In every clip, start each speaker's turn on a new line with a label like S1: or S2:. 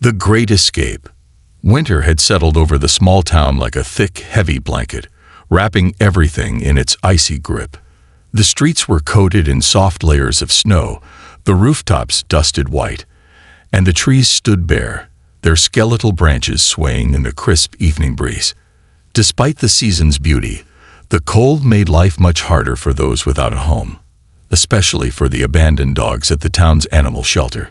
S1: The Great Escape. Winter had settled over the small town like a thick, heavy blanket, wrapping everything in its icy grip. The streets were coated in soft layers of snow, the rooftops dusted white, and the trees stood bare, their skeletal branches swaying in the crisp evening breeze. Despite the season's beauty, the cold made life much harder for those without a home, especially for the abandoned dogs at the town's animal shelter.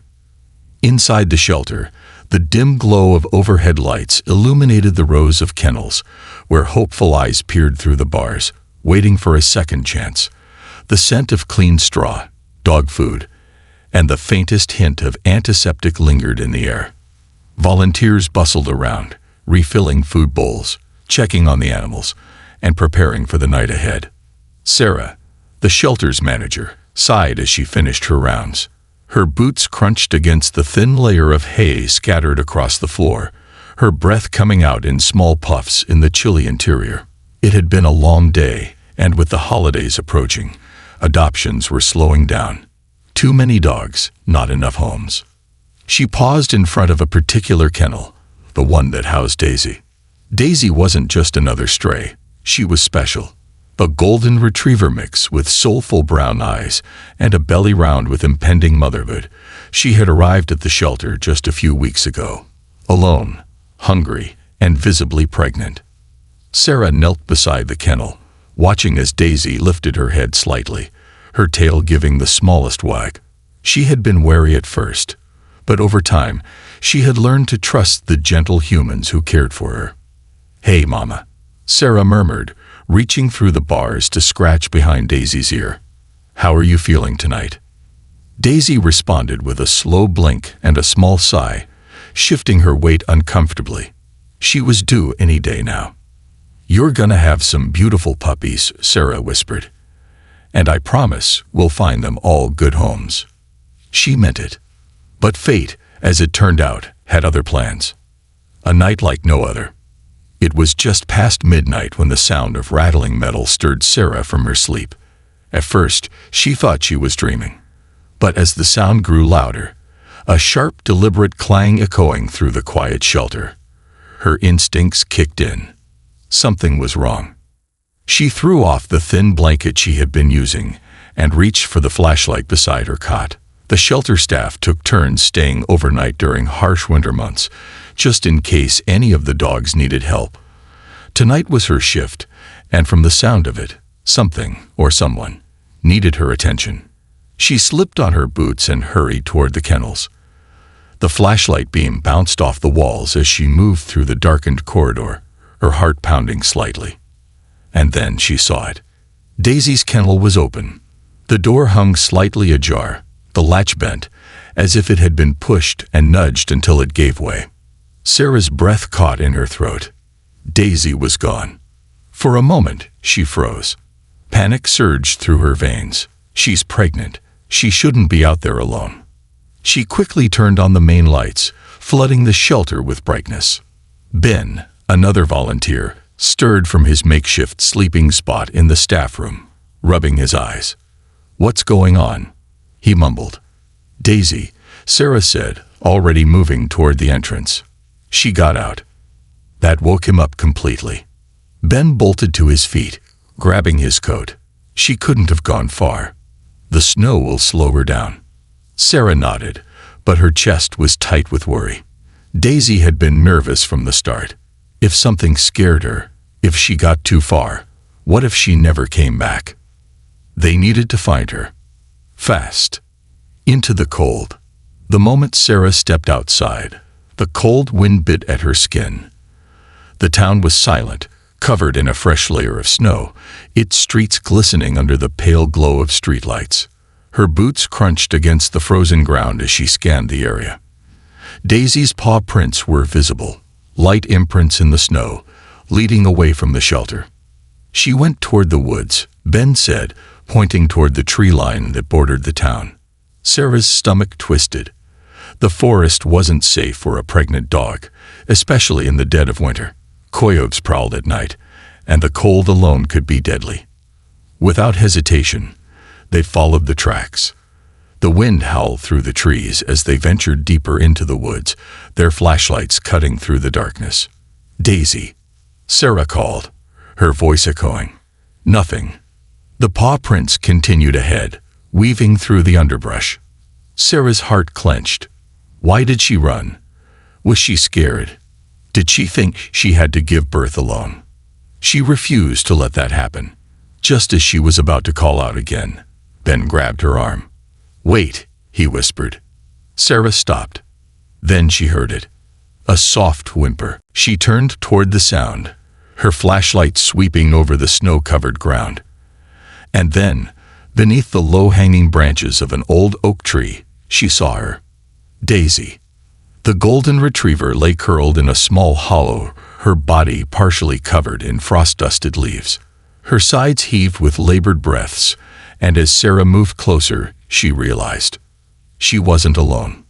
S1: Inside the shelter, the dim glow of overhead lights illuminated the rows of kennels, where hopeful eyes peered through the bars, waiting for a second chance. The scent of clean straw, dog food, and the faintest hint of antiseptic lingered in the air. Volunteers bustled around, refilling food bowls, checking on the animals, and preparing for the night ahead. Sarah, the shelter's manager, sighed as she finished her rounds. Her boots crunched against the thin layer of hay scattered across the floor, her breath coming out in small puffs in the chilly interior. It had been a long day, and with the holidays approaching, adoptions were slowing down. Too many dogs, not enough homes. She paused in front of a particular kennel, the one that housed Daisy. Daisy wasn't just another stray, she was special. A golden retriever mix with soulful brown eyes and a belly round with impending motherhood. She had arrived at the shelter just a few weeks ago, alone, hungry, and visibly pregnant. Sarah knelt beside the kennel, watching as Daisy lifted her head slightly, her tail giving the smallest wag. She had been wary at first, but over time, she had learned to trust the gentle humans who cared for her. "Hey, Mama," Sarah murmured, reaching through the bars to scratch behind Daisy's ear. "How are you feeling tonight?" Daisy responded with a slow blink and a small sigh, shifting her weight uncomfortably. She was due any day now. "You're gonna have some beautiful puppies," Sarah whispered. "And I promise we'll find them all good homes." She meant it. But fate, as it turned out, had other plans. A night like no other. It was just past midnight when the sound of rattling metal stirred Sarah from her sleep. At first, she thought she was dreaming. But as the sound grew louder, a sharp, deliberate clang echoing through the quiet shelter, her instincts kicked in. Something was wrong. She threw off the thin blanket she had been using and reached for the flashlight beside her cot. The shelter staff took turns staying overnight during harsh winter months, just in case any of the dogs needed help. Tonight was her shift, and from the sound of it, something, or someone, needed her attention. She slipped on her boots and hurried toward the kennels. The flashlight beam bounced off the walls as she moved through the darkened corridor, her heart pounding slightly. And then she saw it. Daisy's kennel was open. The door hung slightly ajar, the latch bent, as if it had been pushed and nudged until it gave way. Sarah's breath caught in her throat. Daisy was gone. For a moment, she froze. Panic surged through her veins. She's pregnant. She shouldn't be out there alone. She quickly turned on the main lights, flooding the shelter with brightness. Ben, another volunteer, stirred from his makeshift sleeping spot in the staff room, rubbing his eyes. "What's going on?" he mumbled. "Daisy," Sarah said, already moving toward the entrance. She got out. That woke him up completely. Ben bolted to his feet, grabbing his coat. She couldn't have gone far. "The snow will slow her down." Sarah nodded, but her chest was tight with worry. Daisy had been nervous from the start. If something scared her, if she got too far, what if she never came back? They needed to find her. Fast. Into the cold. The moment Sarah stepped outside, the cold wind bit at her skin. The town was silent, covered in a fresh layer of snow, its streets glistening under the pale glow of streetlights. Her boots crunched against the frozen ground as she scanned the area. Daisy's paw prints were visible, light imprints in the snow, leading away from the shelter. She went toward the woods, Ben said, pointing toward the tree line that bordered the town. Sarah's stomach twisted. The forest wasn't safe for a pregnant dog, especially in the dead of winter. Coyotes prowled at night, and the cold alone could be deadly. Without hesitation, they followed the tracks. The wind howled through the trees as they ventured deeper into the woods, their flashlights cutting through the darkness. "Daisy," Sarah called, her voice echoing. Nothing. The paw prints continued ahead, weaving through the underbrush. Sarah's heart clenched. Why did she run? Was she scared? Did she think she had to give birth alone? She refused to let that happen. Just as she was about to call out again, Ben grabbed her arm. "Wait," he whispered. Sarah stopped. Then she heard it. A soft whimper. She turned toward the sound, her flashlight sweeping over the snow-covered ground. And then, beneath the low-hanging branches of an old oak tree, she saw her. Daisy. The golden retriever lay curled in a small hollow, her body partially covered in frost-dusted leaves. Her sides heaved with labored breaths, and as Sarah moved closer, she realized she wasn't alone.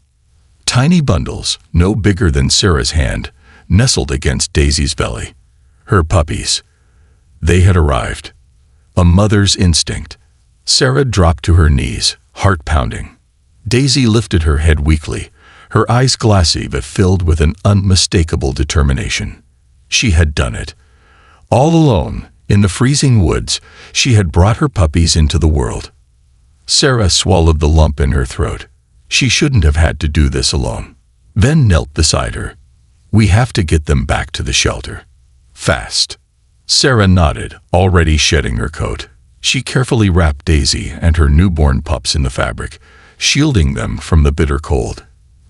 S1: Tiny bundles, no bigger than Sarah's hand, nestled against Daisy's belly. Her puppies. They had arrived. A mother's instinct. Sarah dropped to her knees, heart pounding. Daisy lifted her head weakly, her eyes glassy but filled with an unmistakable determination. She had done it. All alone, in the freezing woods, she had brought her puppies into the world. Sarah swallowed the lump in her throat. She shouldn't have had to do this alone. Ben knelt beside her. "We have to get them back to the shelter. Fast." Sarah nodded, already shedding her coat. She carefully wrapped Daisy and her newborn pups in the fabric, shielding them from the bitter cold.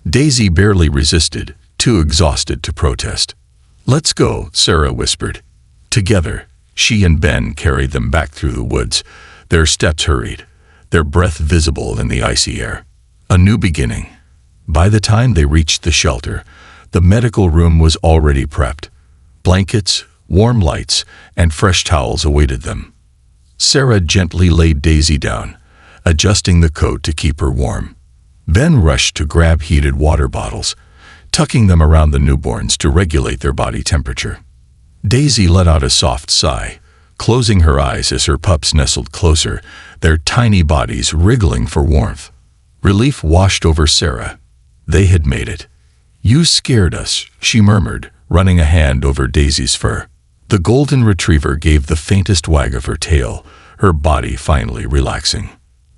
S1: Daisy barely resisted, too exhausted to protest. "Let's go," Sarah whispered. Together, she and Ben carried them back through the woods, their steps hurried, their breath visible in the icy air. A new beginning. By the time they reached the shelter, the medical room was already prepped. Blankets, warm lights, and fresh towels awaited them. Sarah gently laid Daisy down, adjusting the coat to keep her warm. Ben rushed to grab heated water bottles, tucking them around the newborns to regulate their body temperature. Daisy let out a soft sigh, closing her eyes as her pups nestled closer, their tiny bodies wriggling for warmth. Relief washed over Sarah. They had made it. "You scared us," she murmured, running a hand over Daisy's fur. The golden retriever gave the faintest wag of her tail, her body finally relaxing.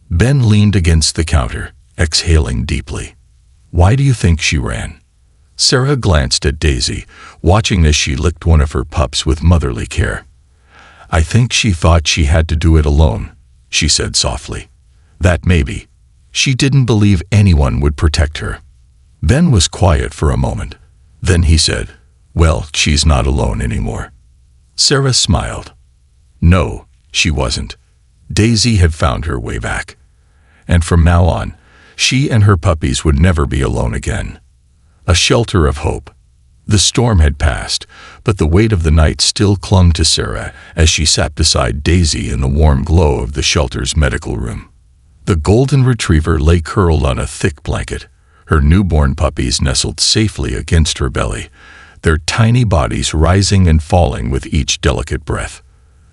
S1: Ben leaned against the counter, exhaling deeply. "Why do you think she ran?" Sarah glanced at Daisy, watching as she licked one of her pups with motherly care. "I think she thought she had to do it alone," she said softly. "That maybe. She didn't believe anyone would protect her." Ben was quiet for a moment. Then he said, "Well, she's not alone anymore." Sarah smiled. No, she wasn't. Daisy had found her way back. And from now on, she and her puppies would never be alone again. A shelter of hope. The storm had passed, but the weight of the night still clung to Sarah as she sat beside Daisy in the warm glow of the shelter's medical room. The golden retriever lay curled on a thick blanket, her newborn puppies nestled safely against her belly, their tiny bodies rising and falling with each delicate breath.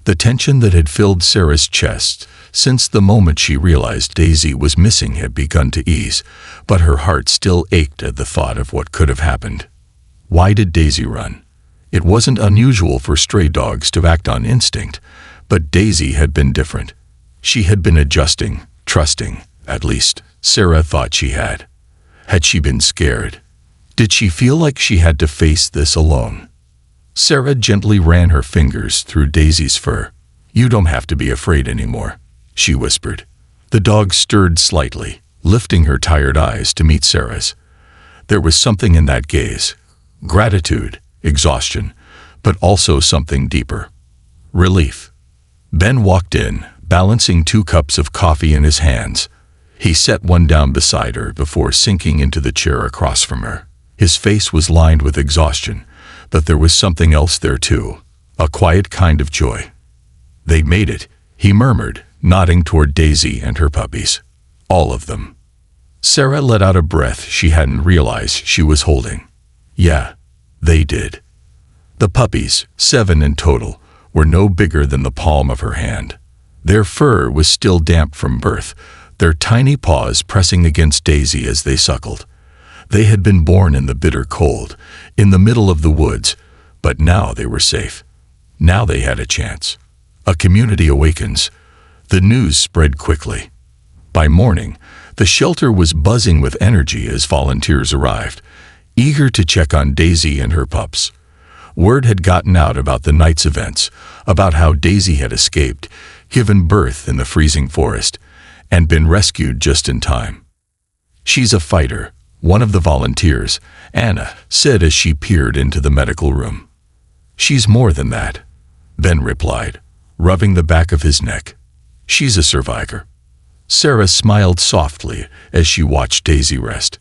S1: The tension that had filled Sarah's chest since the moment she realized Daisy was missing had begun to ease, but her heart still ached at the thought of what could have happened. Why did Daisy run? It wasn't unusual for stray dogs to act on instinct, but Daisy had been different. She had been adjusting, trusting, at least Sarah thought she had. Had she been scared? Did she feel like she had to face this alone? Sarah gently ran her fingers through Daisy's fur. "You don't have to be afraid anymore," she whispered. The dog stirred slightly, lifting her tired eyes to meet Sarah's. There was something in that gaze. Gratitude, exhaustion, but also something deeper. Relief. Ben walked in, balancing 2 cups of coffee in his hands. He set one down beside her before sinking into the chair across from her. His face was lined with exhaustion, but there was something else there too, a quiet kind of joy. "They made it," he murmured, nodding toward Daisy and her puppies. All of them. Sarah let out a breath she hadn't realized she was holding. Yeah, they did. The puppies, 7 in total, were no bigger than the palm of her hand. Their fur was still damp from birth, their tiny paws pressing against Daisy as they suckled. They had been born in the bitter cold, in the middle of the woods, but now they were safe. Now they had a chance. A community awakens. The news spread quickly. By morning, the shelter was buzzing with energy as volunteers arrived, eager to check on Daisy and her pups. Word had gotten out about the night's events, about how Daisy had escaped, given birth in the freezing forest, and been rescued just in time. "She's a fighter," one of the volunteers, Anna, said as she peered into the medical room. "She's more than that," Ben replied, rubbing the back of his neck. "She's a survivor." Sarah smiled softly as she watched Daisy rest.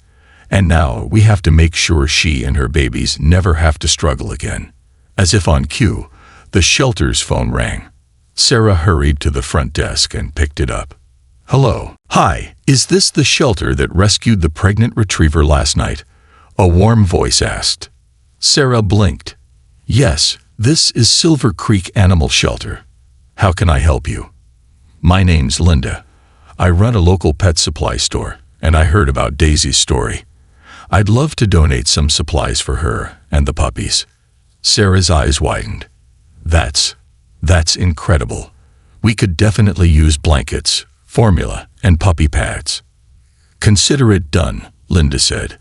S1: "And now we have to make sure she and her babies never have to struggle again." As if on cue, the shelter's phone rang. Sarah hurried to the front desk and picked it up. "Hello. Hi, is this the shelter that rescued the pregnant retriever last night?" a warm voice asked. Sarah blinked. "Yes, this is Silver Creek Animal Shelter. How can I help you?" "My name's Linda. I run a local pet supply store, and I heard about Daisy's story. I'd love to donate some supplies for her and the puppies." Sarah's eyes widened. That's incredible. We could definitely use blankets, formula, and puppy pads." "Consider it done," Linda said.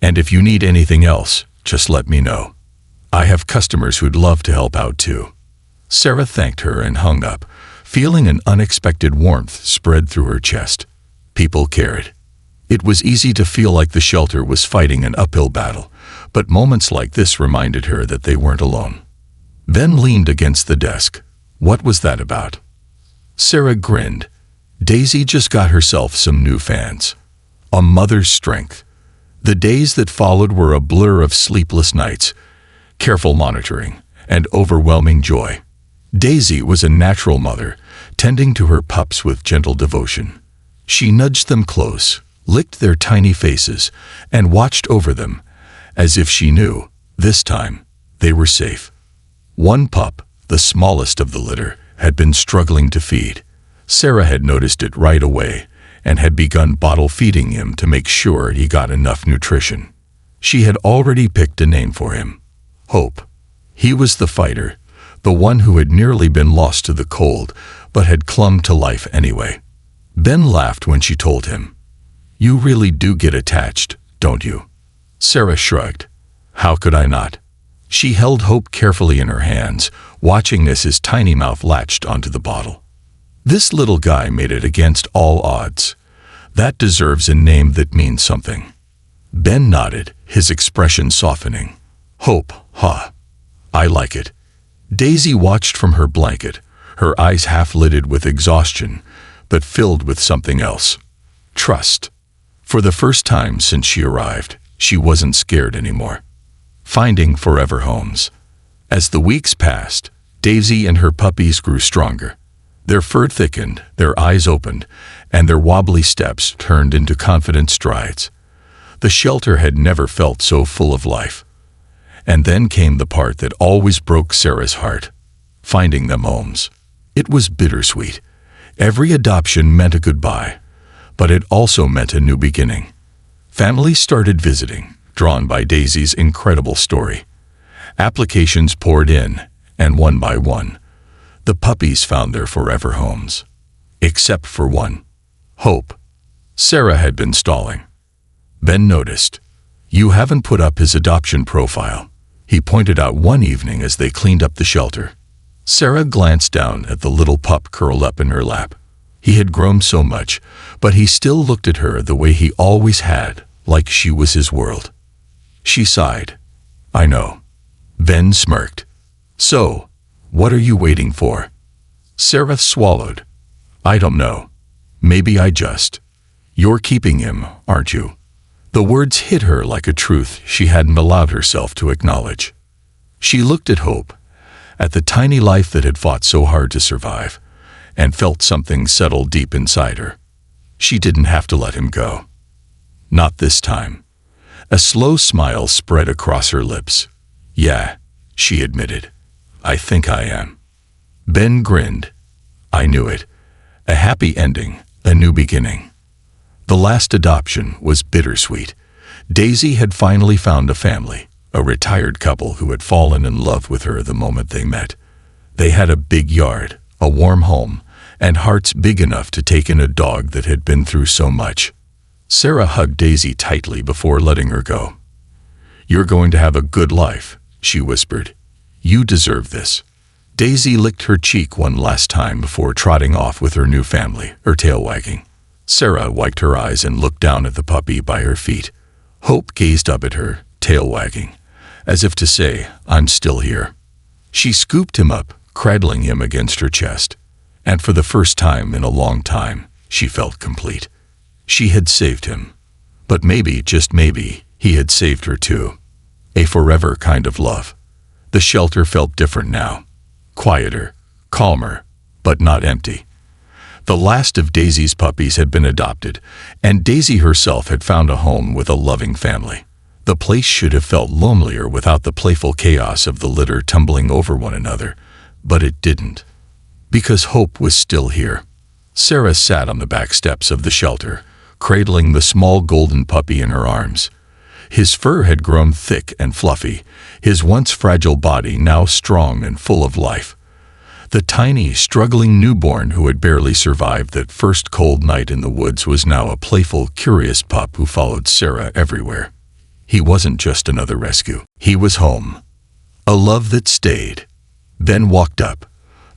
S1: "And if you need anything else, just let me know. I have customers who'd love to help out too." Sarah thanked her and hung up, feeling an unexpected warmth spread through her chest. People cared. It was easy to feel like the shelter was fighting an uphill battle, but moments like this reminded her that they weren't alone. Ben leaned against the desk. "What was that about?" Sarah grinned. "Daisy just got herself some new fans. A mother's strength." The days that followed were a blur of sleepless nights, careful monitoring, and overwhelming joy. Daisy was a natural mother, tending to her pups with gentle devotion. She nudged them close, licked their tiny faces, and watched over them, as if she knew, this time, they were safe. One pup, the smallest of the litter, had been struggling to feed. Sarah had noticed it right away and had begun bottle feeding him to make sure he got enough nutrition. She had already picked a name for him. Hope. He was the fighter, the one who had nearly been lost to the cold, but had clung to life anyway. Ben laughed when she told him, "You really do get attached, don't you?" Sarah shrugged. "How could I not?" She held Hope carefully in her hands, watching as his tiny mouth latched onto the bottle. "This little guy made it against all odds. That deserves a name that means something." Ben nodded, his expression softening. "Hope, huh? I like it." Daisy watched from her blanket, her eyes half-lidded with exhaustion, but filled with something else. Trust. For the first time since she arrived, she wasn't scared anymore. Finding forever homes. As the weeks passed, Daisy and her puppies grew stronger. Their fur thickened, their eyes opened, and their wobbly steps turned into confident strides. The shelter had never felt so full of life. And then came the part that always broke Sarah's heart. Finding them homes. It was bittersweet. Every adoption meant a goodbye, but it also meant a new beginning. Families started visiting, drawn by Daisy's incredible story. Applications poured in, and one by one, the puppies found their forever homes. Except for one. Hope. Sarah had been stalling. Ben noticed. "You haven't put up his adoption profile," he pointed out one evening as they cleaned up the shelter. Sarah glanced down at the little pup curled up in her lap. He had grown so much, but he still looked at her the way he always had, like she was his world. She sighed. "I know." Ben smirked. "So, what are you waiting for?" Sarah swallowed. "I don't know. Maybe I just. You're keeping him, aren't you?" The words hit her like a truth she hadn't allowed herself to acknowledge. She looked at Hope, at the tiny life that had fought so hard to survive, and felt something settle deep inside her. She didn't have to let him go. Not this time. A slow smile spread across her lips. "Yeah," she admitted. "I think I am." Ben grinned. "I knew it. A happy ending, a new beginning." The last adoption was bittersweet. Daisy had finally found a family, a retired couple who had fallen in love with her the moment they met. They had a big yard, a warm home, and hearts big enough to take in a dog that had been through so much. Sarah hugged Daisy tightly before letting her go. "You're going to have a good life," she whispered. "You deserve this." Daisy licked her cheek one last time before trotting off with her new family, her tail wagging. Sarah wiped her eyes and looked down at the puppy by her feet. Hope gazed up at her, tail wagging, as if to say, "I'm still here." She scooped him up, cradling him against her chest. And for the first time in a long time, she felt complete. She had saved him. But maybe, just maybe, he had saved her too. A forever kind of love. The shelter felt different now. Quieter, calmer, but not empty. The last of Daisy's puppies had been adopted, and Daisy herself had found a home with a loving family. The place should have felt lonelier without the playful chaos of the litter tumbling over one another, but it didn't. Because Hope was still here. Sarah sat on the back steps of the shelter, cradling the small golden puppy in her arms. His fur had grown thick and fluffy, his once fragile body now strong and full of life. The tiny, struggling newborn who had barely survived that first cold night in the woods was now a playful, curious pup who followed Sarah everywhere. He wasn't just another rescue. He was home. A love that stayed. Ben walked up,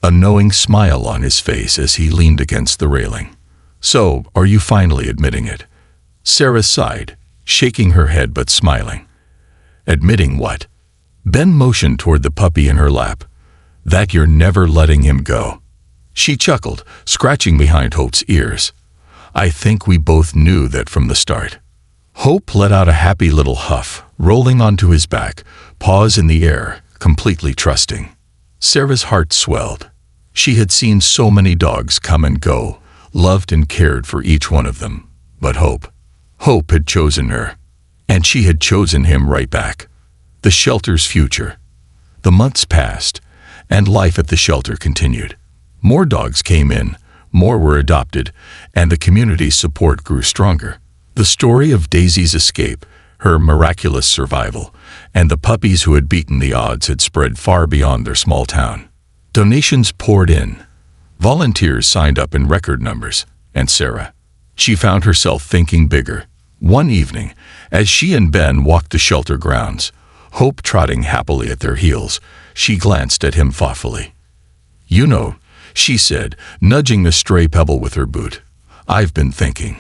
S1: a knowing smile on his face as he leaned against the railing. "So, are you finally admitting it?" Sarah sighed, shaking her head but smiling. "Admitting what?" Ben motioned toward the puppy in her lap. "That you're never letting him go." She chuckled, scratching behind Hope's ears. "I think we both knew that from the start." Hope let out a happy little huff, rolling onto his back, paws in the air, completely trusting. Sarah's heart swelled. She had seen so many dogs come and go, loved and cared for each one of them. But Hope had chosen her. And she had chosen him right back. The shelter's future. The months passed, and life at the shelter continued. More dogs came in, more were adopted, and the community's support grew stronger. The story of Daisy's escape, her miraculous survival, and the puppies who had beaten the odds had spread far beyond their small town. Donations poured in. Volunteers signed up in record numbers, and Sarah. She found herself thinking bigger. One evening, as she and Ben walked the shelter grounds, Hope trotting happily at their heels, she glanced at him thoughtfully. "You know," she said, nudging the stray pebble with her boot, "I've been thinking."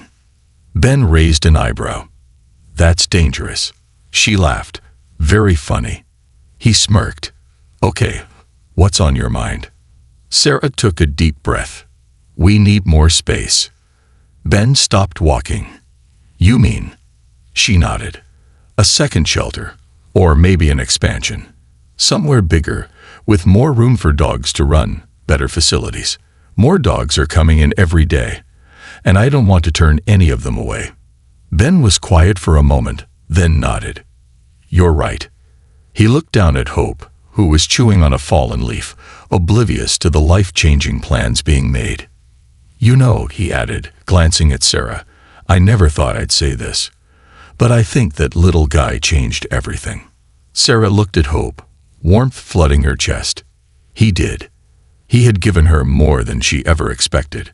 S1: Ben raised an eyebrow. "That's dangerous." She laughed. "Very funny." He smirked. "Okay, what's on your mind?" Sarah took a deep breath. "We need more space." Ben stopped walking. "You mean?" She nodded. "A second shelter, or maybe an expansion. Somewhere bigger, with more room for dogs to run, better facilities. More dogs are coming in every day, and I don't want to turn any of them away." Ben was quiet for a moment, then nodded. "You're right." He looked down at Hope, who was chewing on a fallen leaf, oblivious to the life-changing plans being made. "You know," he added, glancing at Sarah, "I never thought I'd say this, but I think that little guy changed everything." Sarah looked at Hope, warmth flooding her chest. He did. He had given her more than she ever expected.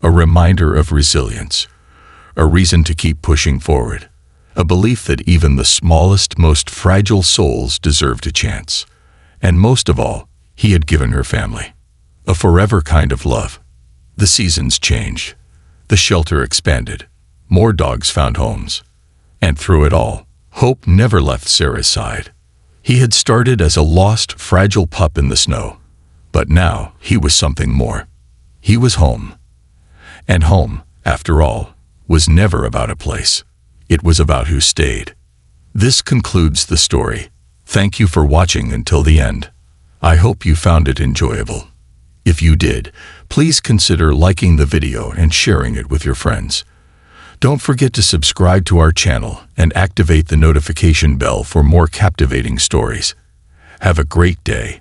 S1: A reminder of resilience, a reason to keep pushing forward, a belief that even the smallest, most fragile souls deserved a chance. And most of all, he had given her family. A forever kind of love. The seasons changed. The shelter expanded. More dogs found homes. And through it all, Hope never left Sarah's side. He had started as a lost, fragile pup in the snow. But now he was something more. He was home. And home, after all, was never about a place. It was about who stayed. This concludes the story. Thank you for watching until the end. I hope you found it enjoyable. If you did, please consider liking the video and sharing it with your friends. Don't forget to subscribe to our channel and activate the notification bell for more captivating stories. Have a great day.